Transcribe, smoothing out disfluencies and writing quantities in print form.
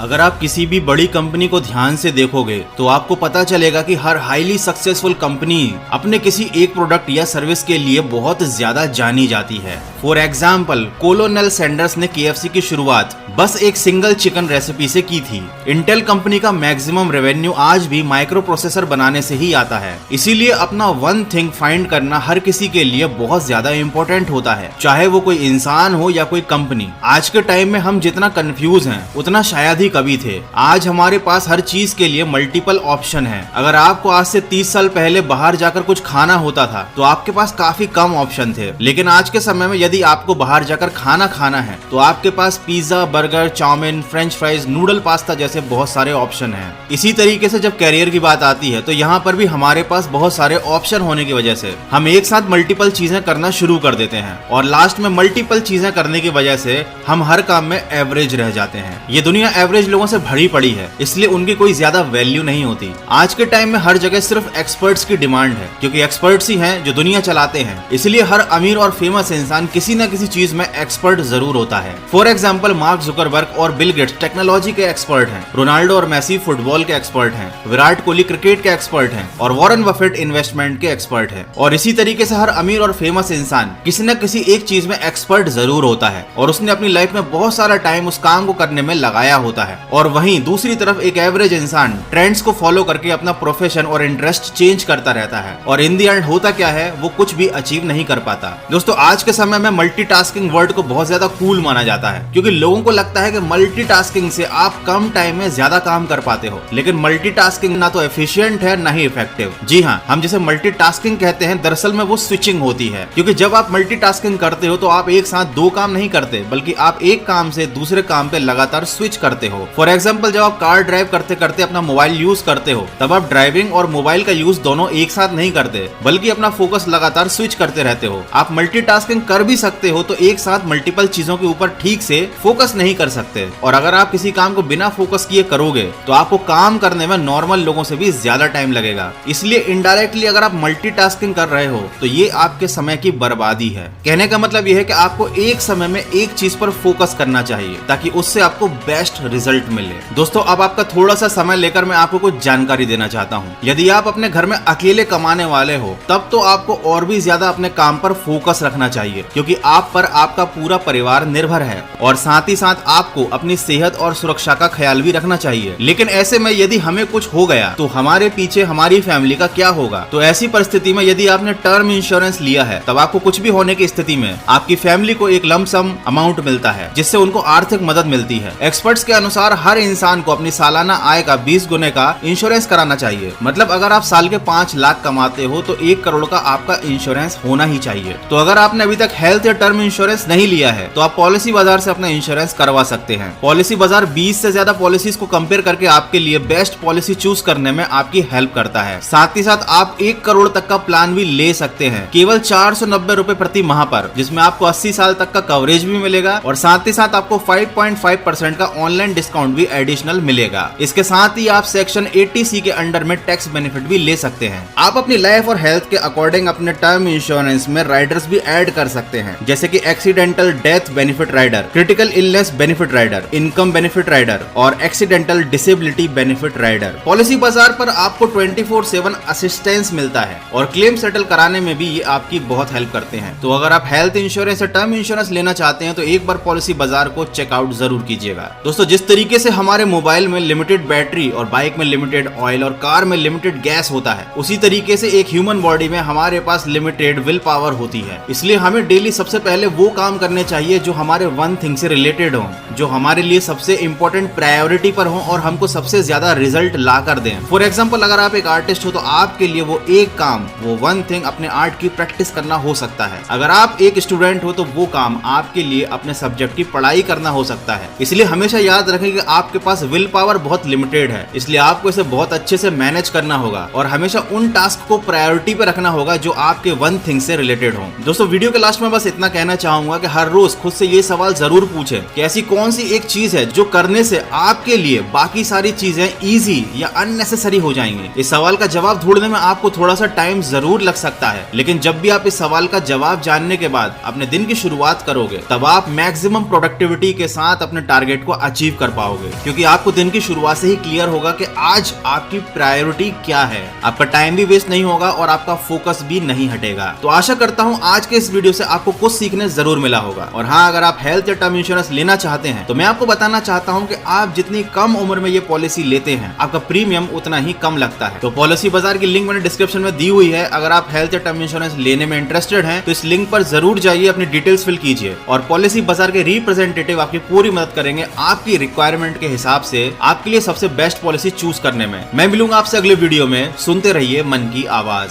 अगर आप किसी भी बड़ी कंपनी को ध्यान से देखोगे तो आपको पता चलेगा कि हर हाईली सक्सेसफुल कंपनी अपने किसी एक प्रोडक्ट या सर्विस के लिए बहुत ज्यादा जानी जाती है। फॉर एग्जाम्पल, कोलोनेल सैंडर्स ने KFC की शुरुआत बस एक सिंगल चिकन रेसिपी से की थी। इंटेल कंपनी का मैक्सिमम रेवेन्यू आज भी माइक्रो प्रोसेसर बनाने से ही आता है। इसीलिए अपना वन थिंग फाइंड करना हर किसी के लिए बहुत ज्यादा इंपॉर्टेंट होता है, चाहे वो कोई इंसान हो या कोई कंपनी। आज के टाइम में हम जितना कंफ्यूज हैं उतना शायद ही कभी थे। आज हमारे पास हर चीज के लिए मल्टीपल ऑप्शन है। अगर आपको आज से 30 साल पहले बाहर जाकर कुछ खाना होता था तो आपके पास काफी कम ऑप्शन थे, लेकिन आज के समय में यदि आपको बाहर जाकर खाना खाना है तो आपके पास pizza, burger, chowmein, French fries, noodle pasta जैसे बहुत सारे ऑप्शन हैं। इसी तरीके से जब कैरियर की बात आती है तो यहाँ पर भी हमारे पास बहुत सारे ऑप्शन होने की वजह से हम एक साथ मल्टीपल चीजें करना शुरू कर देते हैं और लास्ट में मल्टीपल चीजें करने की वजह से हम हर काम में एवरेज रह जाते हैं। ये दुनिया एवरेज लोगों से भरी पड़ी है, इसलिए उनकी कोई ज्यादा वैल्यू नहीं होती। आज के टाइम में हर जगह सिर्फ एक्सपर्ट्स की डिमांड है, क्योंकि एक्सपर्ट्स ही हैं जो दुनिया चलाते हैं। इसलिए हर अमीर और फेमस इंसान किसी न किसी चीज में एक्सपर्ट जरूर होता है। फॉर एग्जाम्पल, मार्क जुकरबर्ग और बिल गेट्स टेक्नोलॉजी के एक्सपर्ट हैं, रोनाल्डो और मेसी फुटबॉल के एक्सपर्ट हैं, विराट कोहली क्रिकेट के एक्सपर्ट हैं और वॉरेन बफेट इन्वेस्टमेंट के एक्सपर्ट हैं। और इसी तरीके से हर अमीर और फेमस इंसान किसी न किसी एक चीज में एक्सपर्ट जरूर होता है और उसने अपनी लाइफ में बहुत सारा टाइम उस काम को करने में लगाया होता है। और वहीं दूसरी तरफ एक एवरेज इंसान ट्रेंड्स को फॉलो करके अपना प्रोफेशन और इंटरेस्ट चेंज करता रहता है और इन दी एंड होता क्या है, वो कुछ भी अचीव नहीं कर पाता। दोस्तों, आज के समय में मल्टीटास्किंग वर्ड को बहुत ज्यादा कूल माना जाता है, क्योंकि लोगों को लगता है कि मल्टीटास्किंग से आप कम टाइम में ज्यादा काम कर पाते हो। लेकिन मल्टीटास्किंग ना तो एफिशिएंट है ना ही इफेक्टिव। जी हाँ, हम जिसे मल्टीटास्किंग कहते हैं दरअसल में वो स्विचिंग होती है, क्योंकि जब आप मल्टीटास्किंग करते हो तो आप एक साथ दो काम नहीं करते, बल्कि आप एक काम से दूसरे काम पे लगातार स्विच करते हो। फॉर एग्जाम्पल, जब आप कार ड्राइव करते करते अपना मोबाइल यूज करते हो तब आप ड्राइविंग और मोबाइल का यूज दोनों एक साथ नहीं करते, बल्कि अपना फोकस लगातार स्विच करते रहते हो। आप मल्टीटास्किंग कर भी सकते हो तो एक साथ मल्टीपल चीजों के ऊपर ठीक से फोकस नहीं कर सकते। और अगर आप किसी काम को बिना फोकस किए करोगे तो आपको काम करने में नॉर्मल लोगों से भी ज्यादा टाइम लगेगा। इसलिए इनडायरेक्टली अगर आप मल्टीटास्किंग कर रहे हो तो ये आपके समय की बर्बादी है। कहने का मतलब यह है कि आपको एक समय में एक चीज पर फोकस करना चाहिए ताकि उससे आपको बेस्ट रिजल्ट मिले। दोस्तों, अब आपका थोड़ा सा समय लेकर मैं आपको कुछ जानकारी देना चाहता हूँ। यदि आप अपने घर में अकेले कमाने वाले हो तब तो आपको और भी ज्यादा अपने काम पर फोकस रखना चाहिए, क्योंकि आप पर आपका पूरा परिवार निर्भर है और साथ ही साथ आपको अपनी सेहत और सुरक्षा का ख्याल भी रखना चाहिए। लेकिन ऐसे में यदि हमें कुछ हो गया तो हमारे पीछे हमारी फैमिली का क्या होगा? तो ऐसी परिस्थिति में यदि आपने टर्म इंश्योरेंस लिया है तब आपको कुछ भी होने की स्थिति में आपकी फैमिली को एक लंप सम अमाउंट मिलता है, जिससे उनको आर्थिक मदद मिलती है। एक्सपर्ट्स के अनुसार हर इंसान को अपनी सालाना आय का 20 गुने का इंश्योरेंस कराना चाहिए। मतलब अगर आप साल के 5 लाख कमाते हो तो 1 करोड़ का आपका इंश्योरेंस होना ही चाहिए। तो अगर आपने अभी तक हेल्थ या टर्म इंश्योरेंस नहीं लिया है तो आप पॉलिसी बाजार से अपना इंश्योरेंस करवा सकते हैं। पॉलिसी बाजार 20 से ज्यादा पॉलिसीज को कंपेयर करके आपके लिए बेस्ट पॉलिसी चूज करने में आपकी हेल्प करता है। साथ ही साथ आप 1 करोड़ तक का प्लान भी ले सकते हैं केवल 490 रुपए प्रति माह पर, जिसमें आपको 80 साल तक का कवरेज भी मिलेगा और साथ ही साथ आपको 5.5% का ऑनलाइन डिस्काउंट भी एडिशनल मिलेगा। इसके साथ ही आप सेक्शन 80C के अंडर में टैक्स बेनिफिट भी ले सकते हैं। आप अपनी लाइफ और हेल्थ के अकॉर्डिंग अपने टर्म इंश्योरेंस में राइडर्स भी ऐड कर सकते हैं, जैसे कि accidental death benefit rider, critical illness benefit rider, income benefit rider और accidental disability benefit rider. Policybazaar पर आपको 24/7 असिस्टेंस मिलता है और क्लेम सेटल कराने में भी ये आपकी बहुत हेल्प करते हैं। तो अगर आप हेल्थ इंश्योरेंस या टर्म इंश्योरेंस लेना चाहते हैं तो एक बार पॉलिसी बाजार को चेकआउट जरूर कीजिएगा। दोस्तों, जिस तरीके से हमारे मोबाइल में लिमिटेड बैटरी और बाइक में लिमिटेड ऑयल और कार में लिमिटेड गैस होता है, उसी तरीके से एक ह्यूमन बॉडी में हमारे पास लिमिटेड विल पावर होती है। इसलिए हमें डेली सबसे पहले वो काम करने चाहिए जो हमारे वन थिंग से रिलेटेड हो, जो हमारे लिए सबसे इंपॉर्टेंट प्रायोरिटी पर हो और हमको सबसे ज्यादा रिजल्ट ला कर दें। फॉर एग्जाम्पल, अगर आप एक आर्टिस्ट हो तो आपके लिए वो एक काम, वो वन थिंग अपने आर्ट की प्रैक्टिस करना हो सकता है। अगर आप एक स्टूडेंट हो तो वो काम आपके लिए अपने सब्जेक्ट की पढ़ाई करना हो सकता है। इसलिए हमेशा याद रखें कि आपके पास विल पावर बहुत लिमिटेड है, इसलिए आपको इसे बहुत अच्छे से मैनेज करना होगा और हमेशा उन टास्क को प्रायोरिटी पे रखना होगा जो आपके वन थिंग से रिलेटेड हो। दोस्तों, वीडियो के लास्ट में बस इतना कहना चाहूंगा कि हर रोज खुद से ये सवाल जरूर पूछें कि ऐसी कौन सी एक चीज है जो करने से आपके लिए बाकी सारी चीजें इजी या अननेसेसरी हो जाएंगी। इस सवाल का जवाब ढूंढने में आपको थोड़ा सा टाइम जरूर लग सकता है, लेकिन जब भी आप इस सवाल का जवाब जानने के बाद अपने दिन की शुरुआत करोगे तब आप मैक्सिमम प्रोडक्टिविटी के साथ अपने टारगेट को अचीव कर पाओगे, क्योंकि आपको दिन की शुरुआत से ही क्लियर होगा कि आज आपकी प्रायोरिटी क्या है। आपका टाइम भी वेस्ट नहीं होगा और आपका फोकस भी नहीं हटेगा। तो आशा करता हूँ आज के इस वीडियो से आपको कुछ सीखने जरूर मिला होगा। और हाँ, अगर आप हेल्थ या टर्म इंश्योरेंस लेना चाहते हैं तो मैं आपको बताना चाहता हूँ कि आप जितनी कम उम्र में ये पॉलिसी लेते हैं आपका प्रीमियम उतना ही कम लगता है। तो पॉलिसी बाजार की लिंक मैंने डिस्क्रिप्शन में दी हुई है। अगर आप हेल्थ या टर्म इंश्योरेंस लेने में इंटरेस्टेड हैं तो इस लिंक पर जरूर जाइए, अपनी डिटेल्स फिल कीजिए और पॉलिसी बाजार के रिप्रेजेंटेटिव आपकी पूरी मदद करेंगे आपकी रिक्वायरमेंट के हिसाब से आपके लिए सबसे बेस्ट पॉलिसी चूज करने में। मैं मिलूंगा आपसे अगले वीडियो में। सुनते रहिए मन की आवाज।